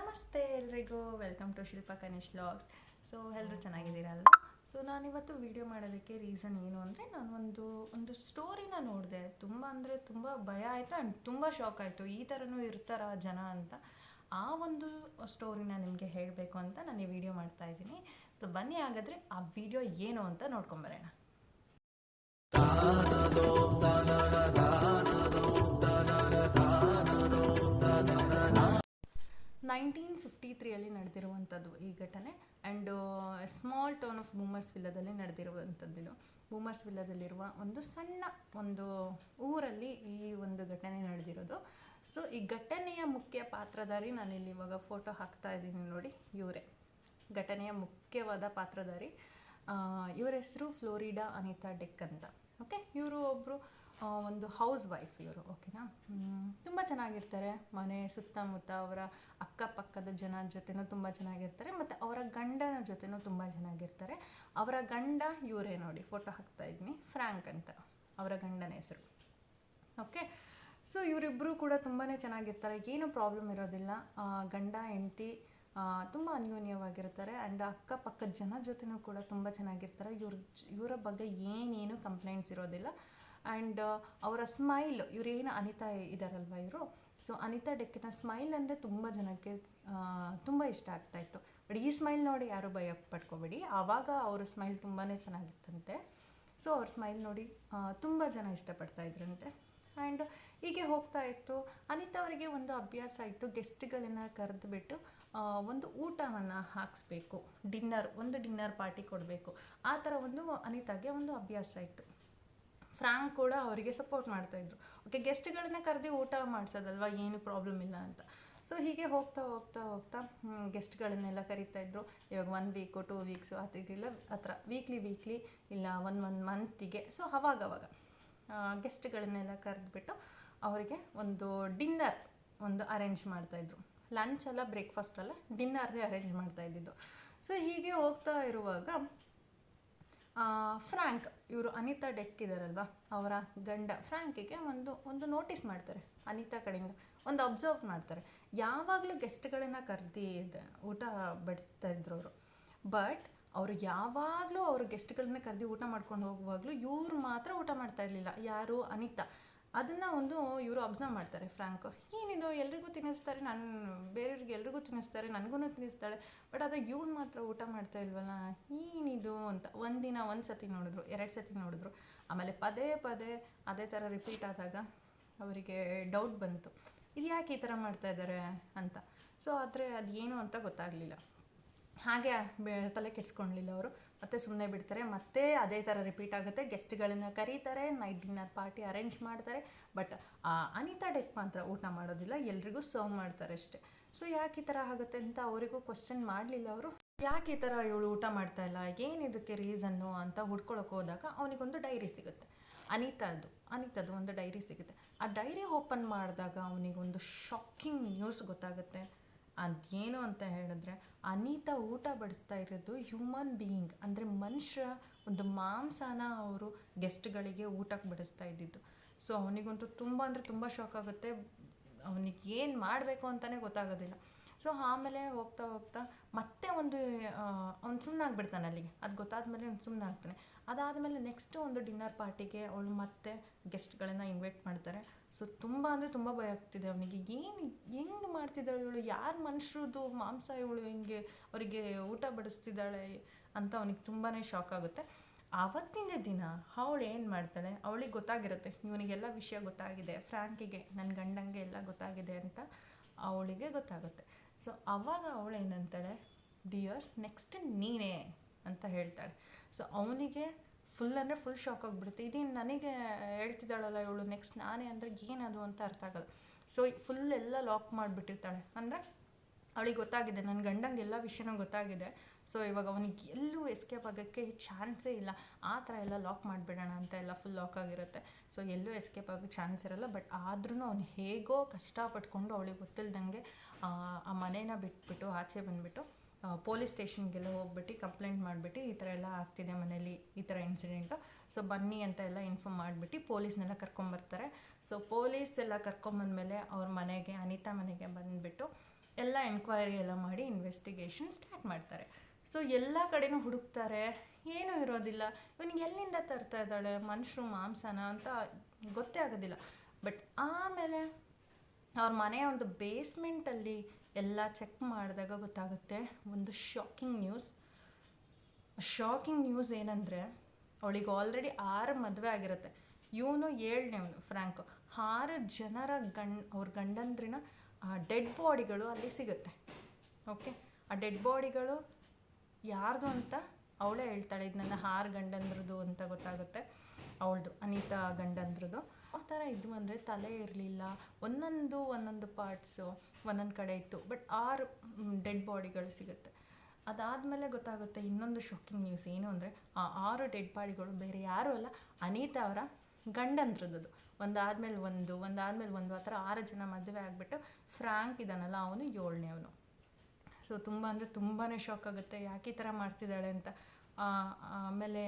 ನಮಸ್ತೆ ಎಲ್ರಿಗೂ, welcome to Shilpa Kanish vlogs. So ಎಲ್ಲರೂ ಚೆನ್ನಾಗಿದ್ದೀರಲ್ಲ. ಸೊ ನಾನಿವತ್ತು ವಿಡಿಯೋ ಮಾಡೋದಕ್ಕೆ ರೀಸನ್ ಏನು ಅಂದರೆ, ನಾನು ಒಂದು ಸ್ಟೋರಿನ ನೋಡಿದೆ. ತುಂಬ ಅಂದರೆ ತುಂಬ ಭಯ ಆಯಿತು ಆ್ಯಂಡ್ ತುಂಬ ಶಾಕ್ ಆಯಿತು. ಈ ಥರನೂ ಇರ್ತಾರ ಜನ ಅಂತ. ಆ ಒಂದು ಸ್ಟೋರಿನ ನಿಮಗೆ ಹೇಳಬೇಕು ಅಂತ ನಾನು ಈ ವಿಡಿಯೋ ಮಾಡ್ತಾಯಿದ್ದೀನಿ. ಸೊ ಬನ್ನಿ, ಹಾಗಾದರೆ ಆ ವಿಡಿಯೋ ಏನು ಅಂತ ನೋಡ್ಕೊಂಬರೋಣ. 1953 ನಡೆದಿರುವಂಥದ್ದು ಈ ಘಟನೆ. ಆ್ಯಂಡ್ ಸ್ಮಾಲ್ ಟೌನ್ ಆಫ್ ಬೂಮರ್ಸ್ ವಿಲ್ಲದಲ್ಲಿ ನಡೆದಿರುವಂಥದ್ದು. ಇದು ಬೂಮರ್ಸ್ ವಿಲ್ಲದಲ್ಲಿರುವ ಒಂದು ಸಣ್ಣ ಒಂದು ಊರಲ್ಲಿ ಈ ಒಂದು ಘಟನೆ ನಡೆದಿರೋದು. ಸೊ ಈ ಘಟನೆಯ ಮುಖ್ಯ ಪಾತ್ರಧಾರಿ, ನಾನಿಲ್ಲಿ ಇವಾಗ ಫೋಟೋ ಹಾಕ್ತಾ ಇದ್ದೀನಿ ನೋಡಿ, ಇವರೇ ಘಟನೆಯ ಮುಖ್ಯವಾದ ಪಾತ್ರಧಾರಿ. ಇವರ ಹೆಸರು ಫ್ಲೋರಿಡಾ ಅನಿತಾ ಡೆಕ್ ಅಂತ. ಓಕೆ, ಇವರು ಒಬ್ಬರು ಒಂದು ಹೌಸ್ ವೈಫ್ ಇವರು. ಓಕೆನಾ, ತುಂಬ ಚೆನ್ನಾಗಿರ್ತಾರೆ. ಮನೆ ಸುತ್ತಮುತ್ತ ಅವರ ಅಕ್ಕಪಕ್ಕದ ಜನ ಜೊತೆನೂ ತುಂಬ ಚೆನ್ನಾಗಿರ್ತಾರೆ, ಮತ್ತು ಅವರ ಗಂಡನ ಜೊತೆನೂ ತುಂಬ ಚೆನ್ನಾಗಿರ್ತಾರೆ. ಅವರ ಗಂಡ ಇವರೇ ನೋಡಿ, ಫೋಟೋ ಹಾಕ್ತಾ ಇದ್ದೀನಿ, ಫ್ರ್ಯಾಂಕ್ ಅಂತ ಅವರ ಗಂಡನ ಹೆಸರು. ಓಕೆ, ಸೊ ಇವರಿಬ್ಬರು ಕೂಡ ತುಂಬಾ ಚೆನ್ನಾಗಿರ್ತಾರೆ, ಏನು ಪ್ರಾಬ್ಲಮ್ ಇರೋದಿಲ್ಲ. ಗಂಡ ಹೆಂಡತಿ ತುಂಬ ಅನ್ಯೋನ್ಯವಾಗಿರ್ತಾರೆ. ಆ್ಯಂಡ್ ಅಕ್ಕಪಕ್ಕದ ಜನ ಜೊತೆನೂ ಕೂಡ ತುಂಬ ಚೆನ್ನಾಗಿರ್ತಾರೆ. ಇವರ ಬಗ್ಗೆ ಏನೇನು ಕಂಪ್ಲೇಂಟ್ಸ್ ಇರೋದಿಲ್ಲ. ಆ್ಯಂಡ್ ಅವರ ಸ್ಮೈಲ್, ಇವರೇನು ಅನಿತಾ ಇದ್ದಾರಲ್ವ ಇವರು, ಸೊ ಅನಿತಾ ಡೆಕ್ಕಿನ ಸ್ಮೈಲ್ ಅಂದರೆ ತುಂಬ ಜನಕ್ಕೆ ತುಂಬ ಇಷ್ಟ ಆಗ್ತಾಯಿತ್ತು. ಬಟ್ ಈ ಸ್ಮೈಲ್ ನೋಡಿ ಯಾರೂ ಭಯ ಪಡ್ಕೋಬೇಡಿ, ಆವಾಗ ಅವ್ರ ಸ್ಮೈಲ್ ತುಂಬಾ ಚೆನ್ನಾಗಿತ್ತಂತೆ. ಸೊ ಅವ್ರ ಸ್ಮೈಲ್ ನೋಡಿ ತುಂಬ ಜನ ಇಷ್ಟಪಡ್ತಾ ಇದ್ರಂತೆ. ಆ್ಯಂಡ್ ಹೀಗೆ ಹೋಗ್ತಾ ಇತ್ತು. ಅನಿತಾ ಅವರಿಗೆ ಒಂದು ಅಭ್ಯಾಸ ಇತ್ತು, ಗೆಸ್ಟ್ಗಳನ್ನು ಕರೆದುಬಿಟ್ಟು ಒಂದು ಊಟವನ್ನು ಹಾಕಿಸ್ಬೇಕು, ಡಿನ್ನರ್ ಪಾರ್ಟಿ ಕೊಡಬೇಕು. ಆ ಥರ ಒಂದು ಅನಿತಾಗೆ ಒಂದು ಅಭ್ಯಾಸ ಇತ್ತು. ಫ್ರ್ಯಾಂಕ್ ಕೂಡ ಅವರಿಗೆ ಸಪೋರ್ಟ್ ಮಾಡ್ತಾಯಿದ್ರು. ಓಕೆ, ಗೆಸ್ಟ್ಗಳನ್ನ ಕರೆದು ಊಟ ಮಾಡಿಸೋದಲ್ವ, ಏನು ಪ್ರಾಬ್ಲಮ್ ಇಲ್ಲ ಅಂತ. ಸೊ ಹೀಗೆ ಹೋಗ್ತಾ ಹೋಗ್ತಾ ಹೋಗ್ತಾ ಗೆಸ್ಟ್ಗಳನ್ನೆಲ್ಲ ಕರೀತಾಯಿದ್ರು. ಇವಾಗ 1 ವೀಕು 2 ವೀಕ್ಸು ಅದಕ್ಕೆಲ್ಲ ಆ ಥರ ವೀಕ್ಲಿ ಇಲ್ಲ ಒಂದು ಮಂತಿಗೆ. ಸೊ ಅವಾಗವಾಗ ಗೆಸ್ಟ್ಗಳನ್ನೆಲ್ಲ ಕರೆದುಬಿಟ್ಟು ಅವರಿಗೆ ಒಂದು ಡಿನ್ನರ್ ಅರೇಂಜ್ ಮಾಡ್ತಾಯಿದ್ರು. ಲಂಚ್ ಅಲ್ಲ, ಬ್ರೇಕ್ಫಾಸ್ಟ್ ಅಲ್ಲ, ಡಿನ್ನರ್ಗೆ ಅರೇಂಜ್ ಮಾಡ್ತಾಯಿದ್ದು. ಸೊ ಹೀಗೆ ಹೋಗ್ತಾ ಇರುವಾಗ ಫ್ರ್ಯಾಂಕ್, ಇವರು ಅನಿತಾ ಡೆಕ್ ಇದ್ದಾರಲ್ವ, ಅವರ ಗಂಡ ಫ್ರ್ಯಾಂಕಿಗೆ ಒಂದು ನೋಟಿಸ್ ಮಾಡ್ತಾರೆ. ಅನಿತಾ ಕಡೆಯಿಂದ ಒಂದು ಅಬ್ಸರ್ವ್ ಮಾಡ್ತಾರೆ. ಯಾವಾಗಲೂ ಗೆಸ್ಟ್ಗಳನ್ನು ಕರೆದು ಊಟ ಬಡಿಸ್ತಾ ಇದ್ರು ಅವರು. ಬಟ್ ಅವರು ಯಾವಾಗಲೂ ಅವರು ಗೆಸ್ಟ್ಗಳನ್ನ ಕರೆದು ಊಟ ಮಾಡ್ಕೊಂಡು ಹೋಗುವಾಗಲೂ ಇವ್ರು ಮಾತ್ರ ಊಟ ಮಾಡ್ತಾ ಇರಲಿಲ್ಲ. ಯಾರು? ಅನಿತಾ. ಅದನ್ನು ಇವರು ಅಬ್ಸರ್ವ್ ಮಾಡ್ತಾರೆ. ಫ್ರ್ಯಾಂಕ್, ಏನಿದು ಎಲ್ರಿಗೂ ತಿನ್ನಿಸ್ತಾರೆ, ಬೇರೆಯವ್ರಿಗೆ ಎಲ್ರಿಗೂ ತಿನ್ನಿಸ್ತಾರೆ, ನನಗೂ ತಿನ್ನಿಸ್ತಾಳೆ, ಬಟ್ ಆದರೆ ಇವ್ಳು ಮಾತ್ರ ಊಟ ಮಾಡ್ತಾ ಇಲ್ವಲ್ಲ, ಏನಿದು ಅಂತ. ಒಂದು ಸತಿ ನೋಡಿದ್ರು, 2 ಸತಿ ನೋಡಿದ್ರು. ಆಮೇಲೆ ಪದೇ ಅದೇ ಥರ ರಿಪೀಟ್ ಆದಾಗ ಅವರಿಗೆ ಡೌಟ್ ಬಂತು, ಇದು ಯಾಕೆ ಈ ಥರ ಮಾಡ್ತಾ ಇದ್ದಾರೆ ಅಂತ. ಸೊ ಆದರೆ ಅದೇನು ಅಂತ ಗೊತ್ತಾಗಲಿಲ್ಲ. ಹಾಗೆ ತಲೆ ಕೆಡಿಸ್ಕೊಳ್ಲಿಲ್ಲ ಅವರು. ಮತ್ತೆ ಸುಮ್ಮನೆ ಬಿಡ್ತಾರೆ. ಮತ್ತೆ ಅದೇ ಥರ ರಿಪೀಟ್ ಆಗುತ್ತೆ. ಗೆಸ್ಟ್ಗಳನ್ನ ಕರೀತಾರೆ, ನೈಟ್ ಡಿನ್ನರ್ ಪಾರ್ಟಿ ಅರೇಂಜ್ ಮಾಡ್ತಾರೆ. ಬಟ್ ಅನಿತಾ ಡೆಕ್ ಮಾತ್ರ ಊಟ ಮಾಡೋದಿಲ್ಲ, ಎಲ್ರಿಗೂ ಸರ್ವ್ ಮಾಡ್ತಾರೆ ಅಷ್ಟೇ. ಸೊ ಯಾಕೆ ಈ ಥರ ಆಗುತ್ತೆ ಅಂತ ಅವರಿಗೂ ಕ್ವಶನ್ ಮಾಡಲಿಲ್ಲ ಅವರು. ಯಾಕೆ ಈ ಥರ ಇವಳು ಊಟ ಮಾಡ್ತಾ ಇಲ್ಲ, ಏನಿದಕ್ಕೆ ರೀಸನ್ನು ಅಂತ ಹುಡ್ಕೊಳಕ್ಕೆ ಹೋದಾಗ ಅವನಿಗೊಂದು ಡೈರಿ ಸಿಗುತ್ತೆ. ಅನಿತಾದು ಒಂದು ಡೈರಿ ಸಿಗುತ್ತೆ. ಆ ಡೈರಿ ಓಪನ್ ಮಾಡಿದಾಗ ಅವನಿಗೊಂದು ಶಾಕಿಂಗ್ ನ್ಯೂಸ್ ಗೊತ್ತಾಗುತ್ತೆ. ಅದೇನು ಅಂತ ಹೇಳಿದ್ರೆ, ಅನಿತಾ ಊಟ ಬಡಿಸ್ತಾ ಇರೋದು ಹ್ಯೂಮನ್ ಬೀಯಿಂಗ್, ಅಂದರೆ ಮನುಷ್ಯ ಒಂದು ಮಾಂಸನ ಅವರು ಗೆಸ್ಟ್ಗಳಿಗೆ ಊಟಕ್ಕೆ ಬಡಿಸ್ತಾ ಇದ್ದಿದ್ದು. ಸೊ ಅವನಿಗಂತೂ ತುಂಬ ಅಂದರೆ ತುಂಬ ಶಾಕ್ ಆಗುತ್ತೆ. ಅವನಿಗೆ ಏನು ಮಾಡಬೇಕು ಅಂತಲೇ ಗೊತ್ತಾಗೋದಿಲ್ಲ. ಸೊ ಆಮೇಲೆ ಹೋಗ್ತಾ ಮತ್ತೆ ಅವ್ನು ಸುಮ್ಮನಾಗ್ಬಿಡ್ತಾನೆ ಅಲ್ಲಿಗೆ. ಅದು ಗೊತ್ತಾದ್ಮೇಲೆ ಅವ್ನು ಸುಮ್ಮನಾಗ್ತಾನೆ. ಅದಾದಮೇಲೆ ನೆಕ್ಸ್ಟ್ ಒಂದು ಡಿನ್ನರ್ ಪಾರ್ಟಿಗೆ ಅವಳು ಮತ್ತೆ ಗೆಸ್ಟ್ಗಳನ್ನು ಇನ್ವೈಟ್ ಮಾಡ್ತಾರೆ. ಸೊ ತುಂಬ ಅಂದರೆ ತುಂಬ ಭಯ ಆಗ್ತಿದೆ ಅವನಿಗೆ. ಹೆಂಗೆ ಮಾಡ್ತಿದ್ದಾಳೆ ಇವಳು, ಯಾರು ಮನುಷ್ಯರದು ಮಾಂಸ ಇವಳು ಹಿಂಗೆ ಅವರಿಗೆ ಊಟ ಬಡಿಸ್ತಿದ್ದಾಳೆ ಅಂತ ಅವನಿಗೆ ತುಂಬಾ ಶಾಕ್ ಆಗುತ್ತೆ. ಆವತ್ತಿನ ದಿನ ಅವಳು ಏನು ಮಾಡ್ತಾಳೆ, ಅವಳಿಗೆ ಗೊತ್ತಾಗಿರುತ್ತೆ ಇವನಿಗೆಲ್ಲ ವಿಷಯ ಗೊತ್ತಾಗಿದೆ, ಫ್ರ್ಯಾಂಕಿಗೆ, ನನ್ನ ಗಂಡಂಗೆ ಎಲ್ಲ ಗೊತ್ತಾಗಿದೆ ಅಂತ ಅವಳಿಗೆ ಗೊತ್ತಾಗುತ್ತೆ. ಸೊ ಆವಾಗ ಅವಳು ಏನಂತಾಳೆ, ಡಿಯರ್ ನೆಕ್ಸ್ಟ್ ನೀನೇ ಅಂತ ಹೇಳ್ತಾಳೆ. ಸೊ ಅವನಿಗೆ ಫುಲ್ ಶಾಕ್ ಆಗಿಬಿಡುತ್ತೆ. ಇದೇನು ನನಗೆ ಹೇಳ್ತಿದ್ದಾಳಲ್ಲ ಇವಳು, ನೆಕ್ಸ್ಟ್ ನಾನೇ ಅಂದರೆ ಏನದು ಅಂತ ಅರ್ಥ ಆಗಲ್ಲ. ಸೊ ಫುಲ್ ಎಲ್ಲ ಲಾಕ್ ಮಾಡಿಬಿಟ್ಟಿರ್ತಾಳೆ. ಅಂದರೆ ಅವಳಿಗೆ ಗೊತ್ತಾಗಿದೆ, ನನ್ನ ಗಂಡಂಗೆ ಎಲ್ಲ ವಿಷಯನೂ ಗೊತ್ತಾಗಿದೆ. ಸೊ ಇವಾಗ ಅವನಿಗೆ ಎಲ್ಲೂ ಎಸ್ಕೇಪ್ ಆಗೋಕ್ಕೆ ಚಾನ್ಸೇ ಇಲ್ಲ. ಆ ಥರ ಎಲ್ಲ ಲಾಕ್ ಮಾಡಿಬಿಡೋಣ ಅಂತ ಎಲ್ಲ ಫುಲ್ ಲಾಕ್ ಆಗಿರುತ್ತೆ. ಸೊ ಎಲ್ಲೂ ಎಸ್ಕೇಪ್ ಆಗೋಕ್ಕೆ ಚಾನ್ಸ್ ಇರೋಲ್ಲ. ಬಟ್ ಆದ್ರೂ ಅವನು ಹೇಗೋ ಕಷ್ಟಪಟ್ಕೊಂಡು ಅವಳಿಗೆ ಗೊತ್ತಿಲ್ದಂಗೆ ಆ ಮನೇನ ಬಿಟ್ಬಿಟ್ಟು ಆಚೆ ಬಂದುಬಿಟ್ಟು ಪೊಲೀಸ್ ಸ್ಟೇಷನ್ಗೆಲ್ಲ ಹೋಗ್ಬಿಟ್ಟು ಕಂಪ್ಲೇಂಟ್ ಮಾಡಿಬಿಟ್ಟು, ಈ ಥರ ಎಲ್ಲ ಆಗ್ತಿದೆ ಮನೇಲಿ, ಈ ಥರ ಇನ್ಸಿಡೆಂಟು, ಸೊ ಬನ್ನಿ ಅಂತ ಎಲ್ಲ ಇನ್ಫಾರ್ಮ್ ಮಾಡಿಬಿಟ್ಟು ಪೊಲೀಸ್ನೆಲ್ಲ ಕರ್ಕೊಂಬರ್ತಾರೆ. ಸೊ ಪೊಲೀಸ್ ಎಲ್ಲ ಕರ್ಕೊಂಬಂದಮೇಲೆ ಅವ್ರ ಮನೆಗೆ, ಅನಿತಾ ಮನೆಗೆ ಬಂದುಬಿಟ್ಟು ಎಲ್ಲ ಎಂಕ್ವೈರಿ ಎಲ್ಲ ಮಾಡಿ ಇನ್ವೆಸ್ಟಿಗೇಷನ್ ಸ್ಟಾರ್ಟ್ ಮಾಡ್ತಾರೆ. ಸೊ ಎಲ್ಲ ಕಡೆನೂ ಹುಡುಕ್ತಾರೆ, ಏನೂ ಇರೋದಿಲ್ಲ. ಇವನಿಗೆ ಎಲ್ಲಿಂದ ತರ್ತಾ ಇದ್ದಾಳೆ ಮನುಷ್ಯರು ಮಾಂಸನ ಅಂತ ಗೊತ್ತೇ ಆಗೋದಿಲ್ಲ. ಬಟ್ ಆಮೇಲೆ ಅವ್ರ ಮನೆಯ ಒಂದು ಬೇಸ್ಮೆಂಟಲ್ಲಿ ಎಲ್ಲ ಚೆಕ್ ಮಾಡಿದಾಗ ಗೊತ್ತಾಗುತ್ತೆ ಒಂದು ಶಾಕಿಂಗ್ ನ್ಯೂಸ್ ಏನಂದರೆ, ಅವಳಿಗೆ ಆಲ್ರೆಡಿ 6 ಮದುವೆ ಆಗಿರುತ್ತೆ, ಇವನು 7ನೇವನು ಫ್ರ್ಯಾಂಕು. 6 ಜನರ ಅವ್ರ ಗಂಡಂದ್ರಿನ ಡೆಡ್ ಬಾಡಿಗಳು ಅಲ್ಲಿ ಸಿಗುತ್ತೆ. ಓಕೆ, ಆ ಡೆಡ್ ಬಾಡಿಗಳು ಯಾರ್ದು ಅಂತ ಅವಳೇ ಹೇಳ್ತಾಳೆ, ಇದು ನನ್ನ 6 ಗಂಡಂದ್ರದ್ದು ಅಂತ ಗೊತ್ತಾಗುತ್ತೆ. ಅವಳದು ಅನಿತಾ ಗಂಡಂದ್ರದ್ದು. ಆ ಥರ ಇದ್ವು ಅಂದರೆ ತಲೆ ಇರಲಿಲ್ಲ, ಒಂದೊಂದು ಪಾರ್ಟ್ಸು ಒಂದೊಂದು ಕಡೆ ಇತ್ತು. ಬಟ್ 6 ಡೆಡ್ ಬಾಡಿಗಳು ಸಿಗುತ್ತೆ. ಅದಾದಮೇಲೆ ಗೊತ್ತಾಗುತ್ತೆ ಇನ್ನೊಂದು ಶಾಕಿಂಗ್ ನ್ಯೂಸ್ ಏನು ಅಂದರೆ, ಆ 6 ಡೆಡ್ ಬಾಡಿಗಳು ಬೇರೆ ಯಾರೂ ಅಲ್ಲ, ಅನಿತಾ ಅವರ ಗಂಡಂದ್ರದ್ದು. ಒಂದಾದ್ಮೇಲೆ ಒಂದು ಆ ಥರ 6 ಜನ ಮದುವೆ ಆಗಿಬಿಟ್ಟು ಫ್ರ್ಯಾಂಕ್ ಇದ್ದಾನಲ್ಲ ಅವನು 7ನೇವನು. ಸೊ ತುಂಬ ಅಂದರೆ ತುಂಬಾ ಶಾಕ್ ಆಗುತ್ತೆ, ಯಾಕೆ ಈ ಥರ ಮಾಡ್ತಿದ್ದಾಳೆ ಅಂತ. ಆಮೇಲೆ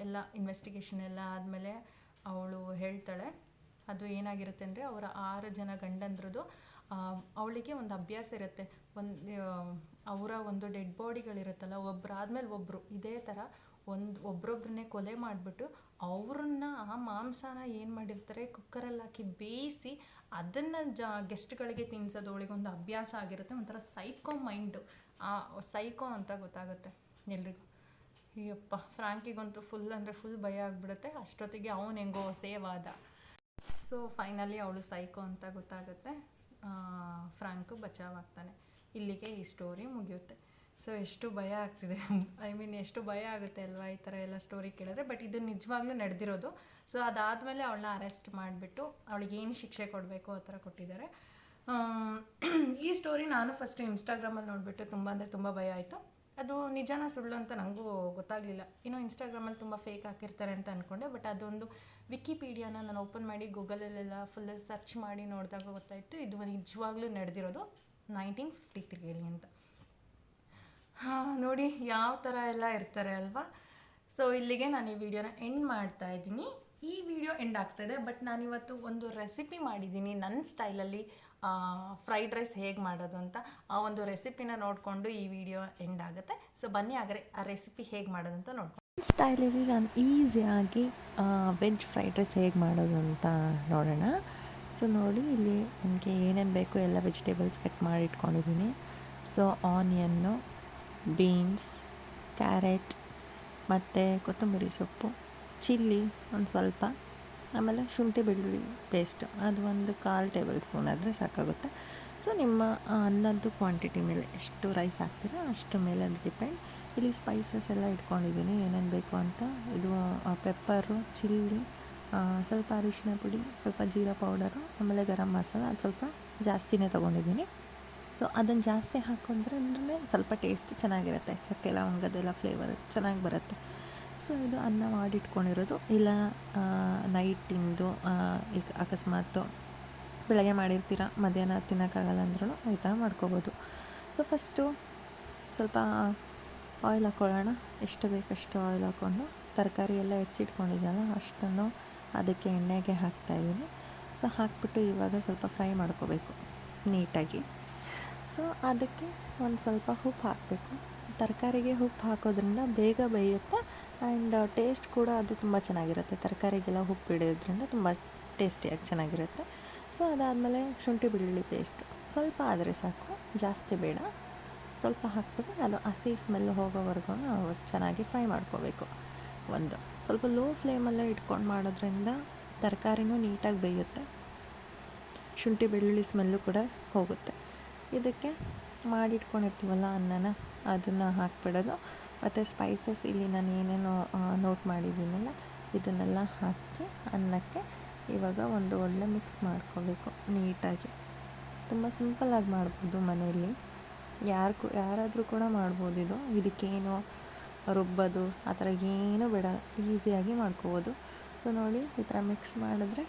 ಎಲ್ಲ ಇನ್ವೆಸ್ಟಿಗೇಷನ್ ಎಲ್ಲ ಆದಮೇಲೆ ಅವಳು ಹೇಳ್ತಾಳೆ, ಅದು ಏನಾಗಿರುತ್ತೆ ಅಂದರೆ ಅವರ 6 ಜನ ಗಂಡಂದ್ರದ್ದು ಅವಳಿಗೆ ಒಂದು ಅಭ್ಯಾಸ ಇರುತ್ತೆ. ಅವರ ಒಂದು ಡೆಡ್ ಬಾಡಿಗಳಿರುತ್ತಲ್ಲ, ಒಬ್ಬರಾದ್ಮೇಲೆ ಒಬ್ಬರು ಇದೇ ಥರ ಒಬ್ರೊಬ್ರನ್ನೇ ಕೊಲೆ ಮಾಡಿಬಿಟ್ಟು ಅವ್ರನ್ನ ಆ ಮಾಂಸನ ಏನು ಮಾಡಿರ್ತಾರೆ ಕುಕ್ಕರಲ್ಲಿ ಹಾಕಿ ಬೇಯಿಸಿ ಅದನ್ನು ಗೆಸ್ಟ್ಗಳಿಗೆ ತಿನ್ನಿಸೋದು ಅವಳಿಗೊಂದು ಅಭ್ಯಾಸ ಆಗಿರುತ್ತೆ. ಒಂಥರ ಸೈಕೋ ಮೈಂಡು, ಸೈಕೋ ಅಂತ ಗೊತ್ತಾಗುತ್ತೆ ಎಲ್ರಿಗೂ. ಅಯ್ಯಪ್ಪ, ಫ್ರ್ಯಾಂಕಿಗಂತೂ ಫುಲ್ ಭಯ ಆಗಿಬಿಡುತ್ತೆ. ಅಷ್ಟೊತ್ತಿಗೆ ಅವನು ಹೆಂಗೋ ಸೇವ್ ಆದ. ಸೊ ಫೈನಲಿ ಅವಳು ಸೈಕೋ ಅಂತ ಗೊತ್ತಾಗುತ್ತೆ, ಫ್ರ್ಯಾಂಕು ಬಚಾವಾಗ್ತಾನೆ. ಇಲ್ಲಿಗೆ ಈ ಸ್ಟೋರಿ ಮುಗಿಯುತ್ತೆ. ಸೊ ಎಷ್ಟು ಭಯ ಆಗ್ತಿದೆ, ಎಷ್ಟು ಭಯ ಆಗುತ್ತೆ ಅಲ್ವಾ ಈ ಥರ ಎಲ್ಲ ಸ್ಟೋರಿ ಕೇಳಿದ್ರೆ. ಬಟ್ ಇದು ನಿಜವಾಗ್ಲೂ ನಡೆದಿರೋದು. ಸೊ ಅದಾದಮೇಲೆ ಅವಳನ್ನ ಅರೆಸ್ಟ್ ಮಾಡಿಬಿಟ್ಟು ಅವಳಿಗೆ ಏನು ಶಿಕ್ಷೆ ಕೊಡಬೇಕು ಆ ಥರ ಕೊಟ್ಟಿದ್ದಾರೆ. ಈ ಸ್ಟೋರಿ ನಾನು ಫಸ್ಟು ಇನ್ಸ್ಟಾಗ್ರಾಮಲ್ಲಿ ನೋಡಿಬಿಟ್ಟು ತುಂಬ ಭಯ ಆಯಿತು. ಅದು ನಿಜಾನ ಸುಳ್ಳು ಅಂತ ನನಗೂ ಗೊತ್ತಾಗಲಿಲ್ಲ. ಇನ್ನೂ ಇನ್ಸ್ಟಾಗ್ರಾಮಲ್ಲಿ ತುಂಬ ಫೇಕ್ ಹಾಕಿರ್ತಾರೆ ಅಂತ ಅಂದ್ಕೊಂಡೆ. ಬಟ್ ಅದೊಂದು ವಿಕಿಪೀಡಿಯಾನ ನಾನು ಓಪನ್ ಮಾಡಿ ಗೂಗಲಲ್ಲೆಲ್ಲ ಫುಲ್ ಸರ್ಚ್ ಮಾಡಿ ನೋಡಿದಾಗ ಗೊತ್ತಾಯಿತು ಇದು ನಿಜವಾಗ್ಲೂ ನಡೆದಿರೋದು 1953 ಅಂತ. ನೋಡಿ ಯಾವ ಥರ ಎಲ್ಲ ಇರ್ತಾರೆ ಅಲ್ವಾ. ಸೊ ಇಲ್ಲಿಗೆ ನಾನು ಈ ವಿಡಿಯೋನ ಎಂಡ್ ಮಾಡ್ತಾ ಇದ್ದೀನಿ. ಈ ವಿಡಿಯೋ ಎಂಡ್ ಆಗ್ತಾಯಿದೆ. ಬಟ್ ನಾನಿವತ್ತು ಒಂದು ರೆಸಿಪಿ ಮಾಡಿದ್ದೀನಿ ನನ್ನ ಸ್ಟೈಲಲ್ಲಿ, ಫ್ರೈಡ್ ರೈಸ್ ಹೇಗೆ ಮಾಡೋದು ಅಂತ. ಆ ಒಂದು ರೆಸಿಪಿನ ನೋಡಿಕೊಂಡು ಈ ವಿಡಿಯೋ ಎಂಡ್ ಆಗುತ್ತೆ. ಸೊ ಬನ್ನಿ ಹಾಗಾದ್ರೆ ಆ ರೆಸಿಪಿ ಹೇಗೆ ಮಾಡೋದು ಅಂತ ನೋಡ್ಕೊಂಡು. ಸ್ಟೈಲಲ್ಲಿ ನಾನು ಈಸಿಯಾಗಿ ವೆಜ್ ಫ್ರೈಡ್ ರೈಸ್ ಹೇಗೆ ಮಾಡೋದು ಅಂತ ನೋಡೋಣ. ಸೊ ನೋಡಿ, ಇಲ್ಲಿ ನನಗೆ ಏನೇನು ಬೇಕು ಎಲ್ಲ ವೆಜಿಟೇಬಲ್ಸ್ ಕಟ್ ಮಾಡಿ ಇಟ್ಕೊಂಡಿದ್ದೀನಿ. ಸೊ ಆನಿಯನ್ನು, ಬೀನ್ಸ್, ಕ್ಯಾರೆಟ್ ಮತ್ತು ಕೊತ್ತಂಬರಿ ಸೊಪ್ಪು, ಚಿಲ್ಲಿ ಒಂದು ಸ್ವಲ್ಪ, ಆಮೇಲೆ ಶುಂಠಿ ಬೆಳ್ಳುಳ್ಳಿ ಪೇಸ್ಟು ಅದು ಒಂದು 1/4 ಟೇಬಲ್ ಸ್ಪೂನ್ ಆದರೆ ಸಾಕಾಗುತ್ತೆ. ಸೊ ನಿಮ್ಮ ಅನ್ನದ್ದು ಕ್ವಾಂಟಿಟಿ ಮೇಲೆ ಎಷ್ಟು ರೈಸ್ ಹಾಕ್ತೀರೋ ಅಷ್ಟು ಮೇಲೆ ಅದು ಡಿಪೆಂಡ್. ಇಲ್ಲಿ ಸ್ಪೈಸಸ್ ಎಲ್ಲ ಇಟ್ಕೊಂಡಿದ್ದೀನಿ ಏನೇನು ಬೇಕು ಅಂತ. ಇದು ಪೆಪ್ಪರು, ಚಿಲ್ಲಿ, ಸ್ವಲ್ಪ ಅರಿಶಿನ ಪುಡಿ, ಸ್ವಲ್ಪ ಜೀರಾ ಪೌಡರು, ಆಮೇಲೆ ಗರಂ ಮಸಾಲ ಅದು ಸ್ವಲ್ಪ ಜಾಸ್ತಿನೇ ತೊಗೊಂಡಿದ್ದೀನಿ. ಸೊ ಅದನ್ನು ಜಾಸ್ತಿ ಹಾಕೊಂಡ್ರೆ ಸ್ವಲ್ಪ ಟೇಸ್ಟ್ ಚೆನ್ನಾಗಿರುತ್ತೆ, ಚಕ್ಕೆ ಲವಂಗದೆಲ್ಲ ಫ್ಲೇವರ್ ಚೆನ್ನಾಗಿ ಬರುತ್ತೆ. ಸೊ ಇದು ಅನ್ನ ಮಾಡಿಟ್ಕೊಂಡಿರೋದು. ಇಲ್ಲ ನೈಟಿಂದು ಈಗ ಅಕಸ್ಮಾತ್ ಬೆಳಗ್ಗೆ ಮಾಡಿರ್ತೀರ ಮಧ್ಯಾಹ್ನ ತಿನ್ನೋಕ್ಕಾಗಲ್ಲ ಅಂದ್ರೂ ಈ ಥರ ಮಾಡ್ಕೋಬೋದು. ಸೊ ಫಸ್ಟು ಸ್ವಲ್ಪ ಆಯಿಲ್ ಹಾಕ್ಕೊಳ್ಳೋಣ. ಎಷ್ಟು ಬೇಕಷ್ಟು ಆಯಿಲ್ ಹಾಕ್ಕೊಂಡು ತರಕಾರಿ ಎಲ್ಲ ಹೆಚ್ಚಿಟ್ಕೊಂಡಿದ್ದಲ್ಲ ಅಷ್ಟನ್ನು ಅದಕ್ಕೆ ಎಣ್ಣೆಗೆ ಹಾಕ್ತಾಯಿದ್ದೀನಿ. ಸೊ ಹಾಕ್ಬಿಟ್ಟು ಇವಾಗ ಸ್ವಲ್ಪ ಫ್ರೈ ಮಾಡ್ಕೋಬೇಕು ನೀಟಾಗಿ. ಸೊ ಅದಕ್ಕೆ ಒಂದು ಸ್ವಲ್ಪ ಉಪ್ಪು ಹಾಕಬೇಕು. ತರಕಾರಿಗೆ ಉಪ್ಪು ಹಾಕೋದ್ರಿಂದ ಬೇಗ ಬೇಯುತ್ತೆ ಆ್ಯಂಡ್ ಟೇಸ್ಟ್ ಕೂಡ ಅದು ತುಂಬ ಚೆನ್ನಾಗಿರುತ್ತೆ. ತರಕಾರಿಗೆಲ್ಲ ಉಪ್ಪು ಹಿಡಿಯೋದ್ರಿಂದ ತುಂಬ ಟೇಸ್ಟಿಯಾಗಿ ಚೆನ್ನಾಗಿರುತ್ತೆ. ಸೊ ಅದಾದಮೇಲೆ ಶುಂಠಿ ಬೆಳ್ಳುಳ್ಳಿ ಪೇಸ್ಟ್ ಸ್ವಲ್ಪ ಆದರೆ ಸಾಕು, ಜಾಸ್ತಿ ಬೇಡ. ಸ್ವಲ್ಪ ಹಾಕ್ಬಿಟ್ಟು ಅದು ಹಸಿ ಸ್ಮೆಲ್ ಹೋಗೋವರೆಗೂ ಚೆನ್ನಾಗಿ ಫ್ರೈ ಮಾಡ್ಕೋಬೇಕು. ಒಂದು ಸ್ವಲ್ಪ ಲೋ ಫ್ಲೇಮಲ್ಲೇ ಇಟ್ಕೊಂಡು ಮಾಡೋದ್ರಿಂದ ತರಕಾರಿನೂ ನೀಟಾಗಿ ಬೇಯುತ್ತೆ, ಶುಂಠಿ ಬೆಳ್ಳುಳ್ಳಿ ಸ್ಮೆಲ್ಲು ಕೂಡ ಹೋಗುತ್ತೆ. ಇದಕ್ಕೆ ಮಾಡಿಟ್ಕೊಂಡಿರ್ತೀವಲ್ಲ ಅನ್ನನ ಅದನ್ನು ಹಾಕ್ಬಿಡೋದು. ಮತ್ತು ಸ್ಪೈಸಸ್ ಇಲ್ಲಿ ನಾನು ಏನೇನೋ ನೋಟ್ ಮಾಡಿದ್ದೀನಲ್ಲ ಇದನ್ನೆಲ್ಲ ಹಾಕಿ ಅನ್ನಕ್ಕೆ ಇವಾಗ ಒಂದು ಒಳ್ಳೆ ಮಿಕ್ಸ್ ಮಾಡ್ಕೋಬೇಕು ನೀಟಾಗಿ. ತುಂಬ ಸಿಂಪಲ್ಲಾಗಿ ಮಾಡ್ಬೋದು ಮನೆಯಲ್ಲಿ, ಯಾರಾದರೂ ಕೂಡ ಮಾಡ್ಬೋದು. ಇದಕ್ಕೇನು ರುಬ್ಬೋದು ಆ ಥರ ಏನೂ ಬೇಡ, ಈಸಿಯಾಗಿ ಮಾಡ್ಕೋಬೋದು. ಸೊ ನೋಡಿ ಈ ಥರ ಮಿಕ್ಸ್ ಮಾಡಿದ್ರೆ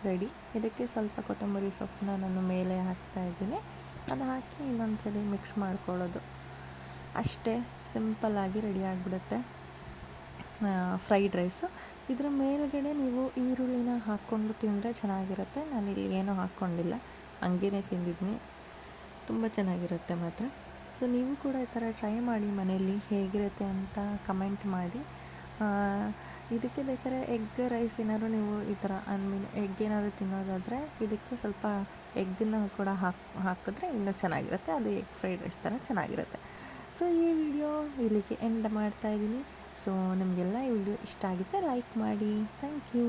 ರೆಡಿ. ಇದಕ್ಕೆ ಸ್ವಲ್ಪ ಕೊತ್ತಂಬರಿ ಸೊಪ್ಪನ್ನ ನಾನು ಮೇಲೆ ಹಾಕ್ತಾಯಿದ್ದೀನಿ. ಅದು ಹಾಕಿ ಇನ್ನೊಂದು ಸಲ ಮಿಕ್ಸ್ ಮಾಡ್ಕೊಳ್ಳೋದು ಅಷ್ಟೇ. ಸಿಂಪಲ್ಲಾಗಿ ರೆಡಿ ಆಗಿಬಿಡುತ್ತೆ ಫ್ರೈಡ್ ರೈಸು. ಇದರ ಮೇಲುಗಡೆ ನೀವು ಈರುಳ್ಳಿನ ಹಾಕ್ಕೊಂಡು ತಿಂದರೆ ಚೆನ್ನಾಗಿರುತ್ತೆ. ನಾನಿಲ್ಲಿ ಏನೂ ಹಾಕ್ಕೊಂಡಿಲ್ಲ, ಹಂಗೇ ತಿಂದಿದ್ದೀನಿ. ತುಂಬ ಚೆನ್ನಾಗಿರುತ್ತೆ ಮಾತ್ರ. ಸೊ ನೀವು ಕೂಡ ಈ ಥರ ಟ್ರೈ ಮಾಡಿ ಮನೆಯಲ್ಲಿ, ಹೇಗಿರುತ್ತೆ ಅಂತ ಕಮೆಂಟ್ ಮಾಡಿ. ಇದಕ್ಕೆ ಬೇಕಾದ್ರೆ ಎಗ್ ರೈಸ್ ಏನಾದ್ರು ನೀವು ಈ ಥರ ಎಗ್ ಏನಾದ್ರು ತಿನ್ನೋದಾದರೆ ಇದಕ್ಕೆ ಸ್ವಲ್ಪ ಎಗ್ಗನ್ನು ಕೂಡ ಹಾಕಿದ್ರೆ ಇನ್ನೂ ಚೆನ್ನಾಗಿರುತ್ತೆ. ಅದು ಎಗ್ ಫ್ರೈಡ್ ರೈಸ್ ಥರ ಚೆನ್ನಾಗಿರುತ್ತೆ. ಸೊ ಈ ವಿಡಿಯೋ ಇಲ್ಲಿಗೆ ಎಂಡ್ ಮಾಡ್ತಾಯಿದ್ದೀನಿ. ಸೊ ನಿಮಗೆಲ್ಲ ಈ ವಿಡಿಯೋ ಇಷ್ಟ ಆಗಿದ್ದರೆ ಲೈಕ್ ಮಾಡಿ. Thank you.